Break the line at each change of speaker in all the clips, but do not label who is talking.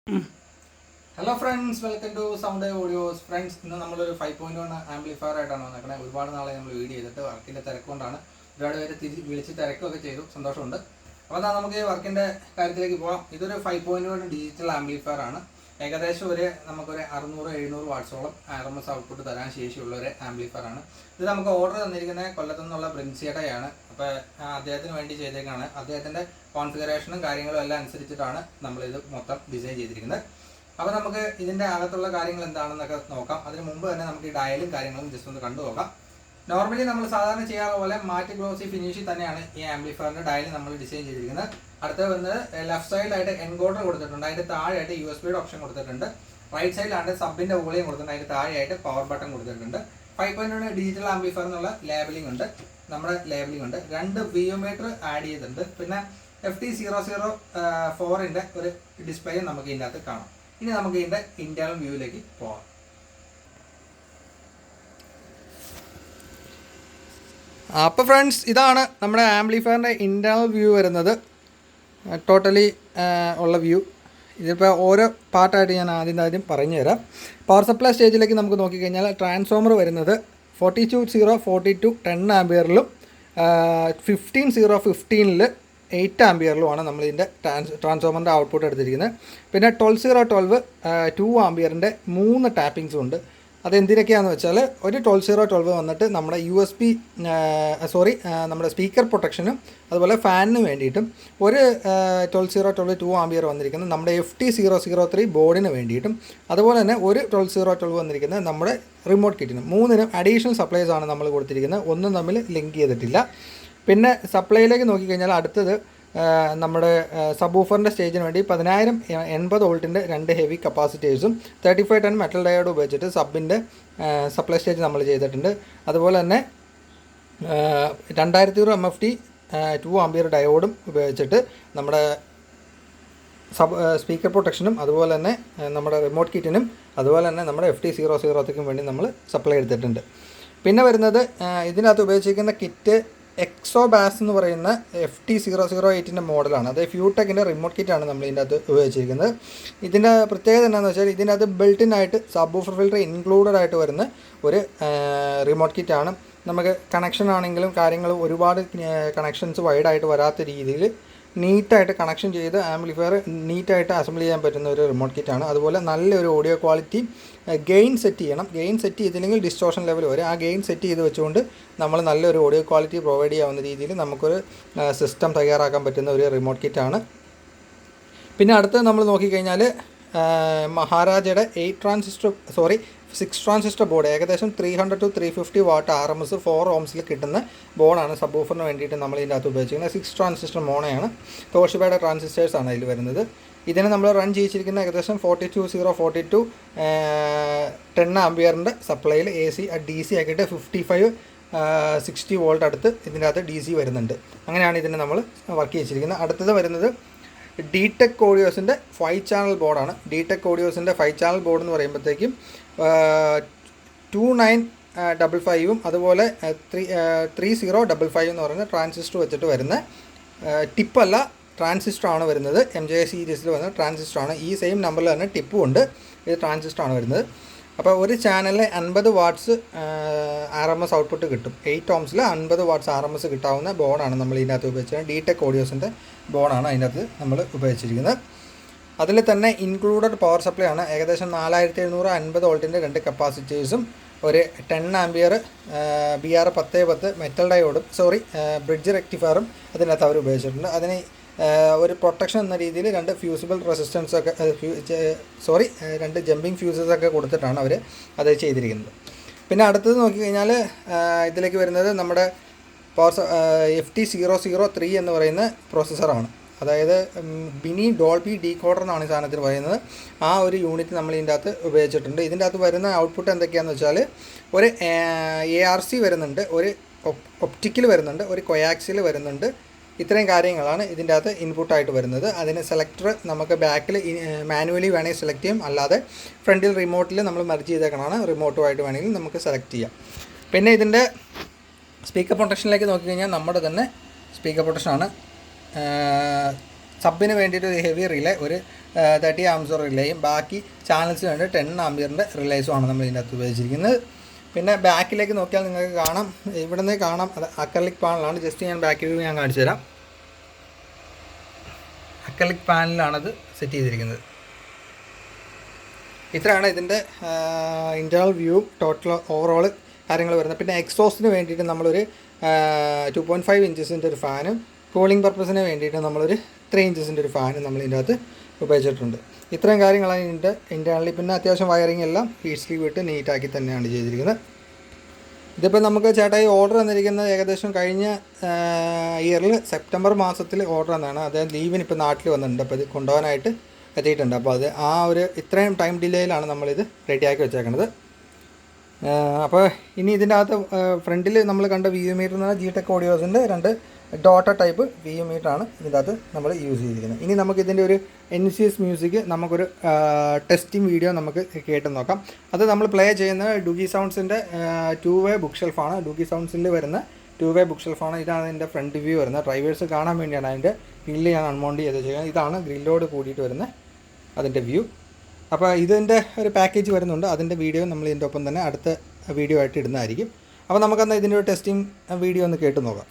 Hello friends, welcome to sound audios. Friends, ഇന്ന് നമ്മളൊരു 5.1 amplifier ആയിട്ടാണ് വന്നേക്കണത്. ഒരുപാട് നാളെ നമ്മൾ വീഡിയോ ചെയ്തിട്ട് വർക്കിൻ്റെ തിരക്കുകൊണ്ടാണ്. ഒരുപാട് പേര് വിളിച്ച് തിരക്കൊക്കെ ചെയ്തു, സന്തോഷമുണ്ട്. അപ്പോൾ നമുക്ക് ഈ വർക്കിൻ്റെ കാര്യത്തിലേക്ക് പോകാം. ഇതൊരു 5.1 ഡിജിറ്റൽ ആംപ്ലിഫയർ ആണ്. ഏകദേശം നമുക്കൊരു 600-700 വാട്ട്സോളം RMS ഔട്ട്പുട്ട് തരാൻ ശേഷിയുള്ള ഒരു ആംപ്ലിഫയർ ആണ്. ഇത് നമുക്ക് ഓർഡർ തന്നിരിക്കുന്നത് കൊല്ലത്തു നിന്നുള്ള ബ്രിൻസിയുടെയാണ്. അപ്പോൾ അദ്ദേഹത്തിന് വേണ്ടി ചെയ്തേക്കാണ്. അദ്ദേഹത്തിൻ്റെ കോൺഫിഗറേഷനും കാര്യങ്ങളും എല്ലാം അനുസരിച്ചിട്ടാണ് നമ്മളിത് മൊത്തം ഡിസൈൻ ചെയ്തിരിക്കുന്നത്. അപ്പോൾ നമുക്ക് ഇതിൻ്റെ അകത്തുള്ള കാര്യങ്ങൾ എന്താണെന്നൊക്കെ നോക്കാം. അതിന് മുമ്പ് തന്നെ നമുക്ക് ഈ ഡയലും കാര്യങ്ങളും ജസ്റ്റ് ഒന്ന് കണ്ടുപോകാം. നോർമലി നമ്മൾ സാധാരണ ചെയ്യാറ് പോലെ മാറ്റ് ഗ്ലോസി ഫിനിഷിൽ തന്നെയാണ് ഈ ആംപ്ലിഫയറിൻ്റെ ഡയൽ നമ്മൾ ഡിസൈൻ ചെയ്തിരിക്കുന്നത്. അടുത്ത വന്നത് ലെഫ്റ്റ് സൈഡിലായിട്ട് എൻകോഡർ കൊടുത്തിട്ടുണ്ട്, അതിൻ്റെ താഴെയായിട്ട് USB ഓപ്ഷൻ കൊടുത്തിട്ടുണ്ട്. റൈറ്റ് സൈഡിലായിട്ട് സബിൻ്റെ വോളിയം കൊടുത്തിട്ടുണ്ട്, അതിൻ്റെ താഴെയായിട്ട് പവർ ബട്ടൺ കൊടുത്തിട്ടുണ്ട്. 5.1 ഡിജിറ്റൽ ആംപ്ലിഫയർ എന്നുള്ള ലേബലിംഗ് ഉണ്ട്, നമ്മുടെ ലേബലിംഗ് ഉണ്ട്. 2 വിയോമീറ്റർ ആഡ് ചെയ്തിട്ടുണ്ട്. പിന്നെ FT004ൻ്റെ ഒരു ഡിസ്പ്ലേയും നമുക്ക് ഇതിൻ്റെ അകത്ത് കാണാം. ഇനി നമുക്ക് ഇതിൻ്റെ ഇന്റേണൽ വ്യൂവിലേക്ക് പോകാം. അപ്പോൾ ഫ്രണ്ട്സ്, ഇതാണ് നമ്മുടെ ആംപ്ലിഫയറിൻ്റെ ഇന്റേണൽ വ്യൂ വരുന്നത്. ടോട്ടലി ഉള്ള വ്യൂ. ഇതിപ്പോൾ ഓരോ പാർട്ടായിട്ട് ഞാൻ ആദ്യം പറഞ്ഞു തരാം. പവർ സപ്ലൈ സ്റ്റേജിലേക്ക് നമുക്ക് നോക്കിക്കഴിഞ്ഞാൽ ട്രാൻസ്ഫോമർ വരുന്നത് 42042 10 ആംപിയറിലും 15015 8 ആംപിയറിലുമാണ് നമ്മളിതിൻ്റെ ട്രാൻസ്ഫോമറിൻ്റെ ഔട്ട്പുട്ട് എടുത്തിരിക്കുന്നത്. പിന്നെ 12012 2 ആംപിയറിൻ്റെ 3 ടാപ്പിങ്സും ഉണ്ട്. അതെന്തിനൊക്കെയാണെന്ന് വെച്ചാൽ ഒരു 12012 വന്നിട്ട് നമ്മുടെ നമ്മുടെ സ്പീക്കർ പ്രൊട്ടക്ഷനും അതുപോലെ ഫാനിന് വേണ്ടിയിട്ടും, ഒരു 12012 2 ആംപിയർ വന്നിരിക്കുന്നത് നമ്മുടെ FT003 ബോർഡിന് വേണ്ടിയിട്ടും, അതുപോലെ തന്നെ ഒരു 12012 വന്നിരിക്കുന്നത് നമ്മുടെ റിമോട്ട് കിറ്റിനും. 3നും അഡീഷണൽ സപ്ലൈസ് ആണ് നമ്മൾ കൊടുത്തിരിക്കുന്നത്. ഒന്നും തമ്മിൽ ലിങ്ക് ചെയ്തിട്ടില്ല. പിന്നെ സപ്ലൈയിലേക്ക് നോക്കിക്കഴിഞ്ഞാൽ അടുത്തത് നമ്മുടെ സബ് വൂഫറിൻ്റെ സ്റ്റേജിന് വേണ്ടി 1080 വോൾട്ടിൻ്റെ 2 ഹെവി കപ്പാസിറ്റേഴ്സും 3510 മെറ്റൽ ഡയോഡ് ഉപയോഗിച്ചിട്ട് സബിൻ്റെ സപ്ലൈ സ്റ്റേജ് നമ്മൾ ചെയ്തിട്ടുണ്ട്. അതുപോലെ തന്നെ 2000 MFT 2 ആംപിയർ ഡയോഡും ഉപയോഗിച്ചിട്ട് നമ്മുടെ സ്പീക്കർ പ്രൊട്ടക്ഷനും അതുപോലെ തന്നെ നമ്മുടെ റിമോട്ട് കിറ്റിനും അതുപോലെ തന്നെ നമ്മുടെ FT003ക്കും വേണ്ടി നമ്മൾ സപ്ലൈ എടുത്തിട്ടുണ്ട്. പിന്നെ വരുന്നത് ഇതിനകത്ത് ഉപയോഗിച്ചിരിക്കുന്ന കിറ്റ് എക്സോ ബാസ് എന്ന് പറയുന്ന FT008ൻ്റെ മോഡലാണ്. അത് ഫ്യൂടെക്കിൻ്റെ റിമോട്ട് കിറ്റാണ് നമ്മൾ ഇതിൻ്റെ അകത്ത് ഉപയോഗിച്ചിരിക്കുന്നത്. ഇതിൻ്റെ പ്രത്യേകത എന്താണെന്ന് വെച്ചാൽ ഇതിൻ്റെ അകത്ത് ബിൽട്ടിനായിട്ട് സബ് വൂഫർ ഫിൽറ്റർ ഇൻക്ലൂഡഡ് ആയിട്ട് വരുന്ന ഒരു റിമോട്ട് കിറ്റാണ്. നമുക്ക് കണക്ഷൻ ആണെങ്കിലും കാര്യങ്ങളും ഒരുപാട് കണക്ഷൻസ് വൈഡായിട്ട് വരാത്ത രീതിയിൽ നീറ്റായിട്ട് കണക്ഷൻ ചെയ്ത് ആംപ്ലിഫയർ നീറ്റായിട്ട് അസംബിൾ ചെയ്യാൻ പറ്റുന്ന ഒരു റിമോട്ട് കിറ്റാണ്. അതുപോലെ നല്ലൊരു ഓഡിയോ ക്വാളിറ്റി. ഗെയിൻ സെറ്റ് ചെയ്യണം. ഗെയിൻ സെറ്റ് ചെയ്തില്ലെങ്കിൽ ഡിസ്റ്റോർഷൻ ലെവൽ വരെ ആ ഗെയിൻ സെറ്റ് ചെയ്ത് വെച്ചുകൊണ്ട് നമ്മൾ നല്ലൊരു ഓഡിയോ ക്വാളിറ്റി പ്രൊവൈഡ് ചെയ്യാവുന്ന രീതിയിൽ നമുക്കൊരു സിസ്റ്റം തയ്യാറാക്കാൻ പറ്റുന്ന ഒരു റിമോട്ട് കിറ്റാണ്. പിന്നെ അടുത്ത് നമ്മൾ നോക്കിക്കഴിഞ്ഞാൽ മഹാരാജയുടെ 6 ട്രാൻസിസ്റ്റർ ബോർഡ്, ഏകദേശം 300 to 350 വാട്ട് RMS 4 ohmസിൽ കിട്ടുന്ന ബോർഡാണ് സബ് വൂഫറിന് വേണ്ടിയിട്ട് നമ്മൾ ഇതിൻ്റെ അകത്ത് ഉപയോഗിച്ചിരിക്കുന്നത്. 6 ട്രാൻസിസ്റ്റർ മോണയാണ്. തോഷിബയുടെ ട്രാൻസിസ്റ്റേഴ്സാണ് ഇതിൽ വരുന്നത്. ഇതിനെ നമ്മൾ റൺ ചെയ്യിച്ചിരിക്കുന്ന ഏകദേശം 42042 10 ആംപിയറിൻ്റെ സപ്ലൈയിൽ AC DC ആക്കിയിട്ട് 55-60 വോൾട്ട് അടുത്ത് ഇതിൻ്റെ അകത്ത് DC വരുന്നുണ്ട്. അങ്ങനെയാണ് ഇതിനെ നമ്മൾ വർക്ക് ചെയ്യിച്ചിരിക്കുന്നത്. അടുത്തത് വരുന്നത് ഡിടെക് ഓഡിയോസിൻ്റെ 5 ചാനൽ ബോർഡാണ്. ഡിടെക് ഓഡിയോസിൻ്റെ 5 ചാനൽ ബോർഡ് എന്ന് പറയുമ്പോഴത്തേക്കും 2955 അതുപോലെ 3055 എന്ന് പറയുന്ന ട്രാൻസിസ്റ്റർ വെച്ചിട്ട് വരുന്ന ടിപ്പല്ല, ട്രാൻസിസ്റ്ററാണ് വരുന്നത്. MJ സീരീസിൽ വരുന്ന ട്രാൻസിസ്റ്ററാണ്. ഈ സെയിം നമ്പറിൽ തന്നെ ടിപ്പും ഉണ്ട്. ഇത് ട്രാൻസിസ്റ്ററാണ് വരുന്നത്. അപ്പോൾ ഒരു ചാനലിൽ 50 വാട്ട്സ് RMS ഔട്ട്പുട്ട് കിട്ടും. 8 ohmസിൽ 50 വാട്ട്സ് RMS കിട്ടാവുന്ന ബോർഡാണ് നമ്മൾ ഇതിനകത്ത് ഉപയോഗിച്ചത്. ഡിടെക് ഓഡിയോസിൻ്റെ ബോർഡാണ് അതിനകത്ത് നമ്മൾ ഉപയോഗിച്ചിരിക്കുന്നത്. അതിൽ തന്നെ ഇൻക്ലൂഡഡ് പവർ സപ്ലൈ ആണ്. ഏകദേശം 4750 വോൾട്ടിൻ്റെ 2 കപ്പാസിറ്റേഴ്സും ഒരു 10 ആംപിയർ BR1010 മെറ്റൽ ഡയോഡും ബ്രിഡ്ജ് റെക്ടിഫയറും അതിനകത്ത് അവർ ഉപയോഗിച്ചിട്ടുണ്ട്. അതിന് ഒരു പ്രൊട്ടക്ഷൻ എന്ന രീതിയിൽ 2 ഫ്യൂസിബിൾ റെസിസ്റ്റൻസൊക്കെ 2 ജമ്പിങ് ഫ്യൂസസൊക്കെ കൊടുത്തിട്ടാണ് അവർ അത് ചെയ്തിരിക്കുന്നത്. പിന്നെ അടുത്തത് നോക്കിക്കഴിഞ്ഞാൽ ഇതിലേക്ക് വരുന്നത് നമ്മുടെ FT003 എന്ന് പറയുന്ന പ്രോസസ്സറാണ്. അതായത് മിനി ഡോൾബി ഡീകോഡർ എന്നാണ് ഈ സാധനത്തിന് പറയുന്നത്. ആ ഒരു യൂണിറ്റ് നമ്മൾ ഇതിൻ്റെ അകത്ത് ഉപയോഗിച്ചിട്ടുണ്ട്. ഇതിൻ്റെ അകത്ത് വരുന്ന ഔട്ട്പുട്ട് എന്തൊക്കെയാണെന്ന് വെച്ചാൽ ഒരു ARC വരുന്നുണ്ട്, ഒരു ഒപ്റ്റിക്കൽ വരുന്നുണ്ട്, ഒരു കൊയാക്സിൽ വരുന്നുണ്ട്. ഇത്രയും കാര്യങ്ങളാണ് ഇതിൻ്റെ അകത്ത് ഇൻപുട്ടായിട്ട് വരുന്നത്. അതിന് സെലക്ടർ നമുക്ക് ബാക്കിൽ മാനുവലി വേണമെങ്കിൽ സെലക്ട് ചെയ്യും, അല്ലാതെ ഫ്രണ്ടിൽ റിമോട്ടിൽ നമ്മൾ മെർജ് ചെയ്തേക്കണമാണ്. റിമോട്ടുമായിട്ട് വേണമെങ്കിൽ നമുക്ക് സെലക്ട് ചെയ്യാം. പിന്നെ ഇതിൻ്റെ സ്പീക്കർ പ്രൊട്ടക്ഷനിലേക്ക് നോക്കിക്കഴിഞ്ഞാൽ നമ്മുടെ തന്നെ സ്പീക്കർ പ്രൊട്ടക്ഷനാണ്. സബിന് വേണ്ടിയിട്ട് ഒരു ഹെവി റിലേ, ഒരു 30 ആംസ് റിലേയും ബാക്കി ചാനൽസിന് വേണ്ടി 10 ആംപിയറിൻ്റെ റിലേസുമാണ് നമ്മൾ ഇതിൻ്റെ അകത്ത് ഉപയോഗിച്ചിരിക്കുന്നത്. പിന്നെ ബാക്കിലേക്ക് നോക്കിയാൽ നിങ്ങൾക്ക് കാണാം, ഇവിടെ നിന്ന് കാണാം, അത് അക്രലിക് പാനലാണ്. ജസ്റ്റ് ഞാൻ ബാക്ക് വ്യൂ ഞാൻ കാണിച്ചു തരാം. അക്രലിക് പാനലാണത് സെറ്റ് ചെയ്തിരിക്കുന്നത്. ഇത്രയാണ് ഇതിൻ്റെ ഇൻറ്റേർണൽ വ്യൂ, ടോട്ടൽ ഓവറോൾ കാര്യങ്ങൾ വരുന്നത്. പിന്നെ എക്സോസിന് വേണ്ടിയിട്ട് നമ്മളൊരു 2.5 ഇഞ്ചസിൻ്റെ ഒരു ഫാനും കൂളിംഗ് പർപ്പസിന് വേണ്ടിയിട്ട് നമ്മളൊരു 3 ഇഞ്ചസിൻ്റെ ഒരു ഫാനും നമ്മൾ ഇതിൻ്റെ അകത്ത് ഉപയോഗിച്ചിട്ടുണ്ട്. ഇത്രയും കാര്യങ്ങളാണ് ഇതിൻ്റെ ഇൻറ്റേർണലി. പിന്നെ അത്യാവശ്യം വയറിംഗ് എല്ലാം ഹീറ്റ് സ്ലീവ് ഇട്ട് നീറ്റാക്കി തന്നെയാണ് ചെയ്തിരിക്കുന്നത്. ഇതിപ്പോൾ നമുക്ക് ചേട്ടായി ഓർഡർ തന്നിരിക്കുന്നത് ഏകദേശം കഴിഞ്ഞ ഇയറിൽ സെപ്റ്റംബർ മാസത്തിൽ ഓർഡർ തന്നാണ്. അദ്ദേഹം ലീവിന് ഇപ്പോൾ നാട്ടിൽ വന്നിട്ടുണ്ട്, അപ്പോൾ ഇത് കൊണ്ടുപോകാനായിട്ട് എത്തിയിട്ടുണ്ട്. അപ്പോൾ അത് ആ ഒരു ഇത്രയും ടൈം ഡിലേയിലാണ് നമ്മളിത് റെഡിയാക്കി വെച്ചേക്കുന്നത്. അപ്പോൾ ഇനി ഇതിൻ്റെ അകത്ത് ഫ്രണ്ടിൽ നമ്മൾ കണ്ട വി യു മീറ്റർ എന്ന് പറഞ്ഞാൽ ജി ടെക് ഓഡിയോസിൻ്റെ 2 ഡോട്ട ടൈപ്പ് വി യു മീറ്ററാണ് ഇതിൻ്റെ അകത്ത് നമ്മൾ യൂസ് ചെയ്തിരിക്കുന്നത്. ഇനി നമുക്ക് ഇതിൻ്റെ ഒരു NCS മ്യൂസിക് നമുക്കൊരു ടെസ്റ്റിംഗ് വീഡിയോ നമുക്ക് കേട്ട് നോക്കാം. അത് നമ്മൾ പ്ലേ ചെയ്യുന്നത് ഡുഗി സൗണ്ട്സിൻ്റെ 2-വേ ബുക്ക് ഷെൽഫാണ്. ഡുഗി സൗണ്ട്സിൽ വരുന്ന 2-വേ ബുക്ക് ഷെൽഫാണ്. ഇതാണ് ഇതിൻ്റെ ഫ്രണ്ട് വ്യൂ വരുന്നത്. ഡ്രൈവേഴ്സ് കാണാൻ വേണ്ടിയാണ് അതിൻ്റെ ഗ്രില്ല് ഞാൻ അൺമൗണ്ട് ചെയ്ത് ചെയ്യുന്നത്. ഇതാണ് ഗ്രില്ലോട് കൂടിയിട്ട് വരുന്ന അതിൻ്റെ വ്യൂ. അപ്പോൾ ഇതിൻ്റെ ഒരു പാക്കേജ് വരുന്നുണ്ട്. അതിൻ്റെ വീഡിയോ നമ്മൾ ഇതിൻ്റെ ഒപ്പം തന്നെ അടുത്ത വീഡിയോ ആയിട്ട് ഇടുന്നതായിരിക്കും. അപ്പോൾ നമുക്കെന്നാൽ ഇതിൻ്റെ ഒരു ടെസ്റ്റിംഗ് വീഡിയോ ഒന്ന് കേട്ട് നോക്കാം.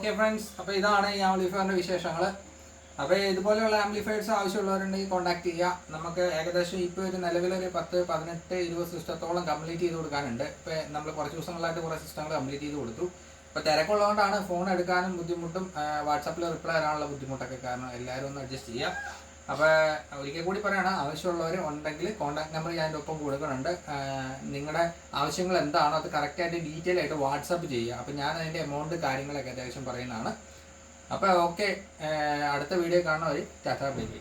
ഓക്കെ ഫ്രണ്ട്സ്, അപ്പോൾ ഇതാണ് ഈ ആംപ്ലിഫയറിൻ്റെ വിശേഷങ്ങൾ. അപ്പോൾ ഇതുപോലെയുള്ള ആംപ്ലിഫയേഴ്സ് ആവശ്യമുള്ളവരുണ്ടെങ്കിൽ കോൺടാക്ട് ചെയ്യുക. നമുക്ക് ഏകദേശം ഇപ്പോൾ ഒരു നിലവിലൊരു 10, 18, 20 സിസ്റ്റത്തോളം കംപ്ലീറ്റ് ചെയ്ത് കൊടുക്കാനുണ്ട്. ഇപ്പോൾ നമ്മൾ കുറച്ച് ദിവസങ്ങളായിട്ട് കുറേ സിസ്റ്റങ്ങൾ കംപ്ലീറ്റ് ചെയ്ത് കൊടുത്തു. ഇപ്പോൾ തിരക്കുള്ളതുകൊണ്ടാണ് ഫോൺ എടുക്കാനും ബുദ്ധിമുട്ടും വാട്സാപ്പിൽ റിപ്ലൈ തരാനുള്ള ബുദ്ധിമുട്ടൊക്കെ കാരണം എല്ലാവരും ഒന്ന് അഡ്ജസ്റ്റ് ചെയ്യാം. അപ്പോൾ ഒരിക്കൽ കൂടി പറയണം, ആവശ്യമുള്ളവർ ഉണ്ടെങ്കിൽ കോൺടാക്ട് നമ്പർ ഞാൻ എൻ്റെ ഒപ്പം കൊടുക്കുന്നുണ്ട്. നിങ്ങളുടെ ആവശ്യങ്ങൾ എന്താണോ അത് കറക്റ്റായിട്ട് ഡീറ്റെയിൽ ആയിട്ട് വാട്സാപ്പ് ചെയ്യുക. അപ്പോൾ ഞാൻ അതിൻ്റെ എമൗണ്ട് കാര്യങ്ങളൊക്കെ അത്യാവശ്യം പറയുന്നതാണ്. അപ്പോൾ ഓക്കെ, അടുത്ത വീഡിയോ കാണുന്നവർ ടാറ്റാ ബൈ ബൈ.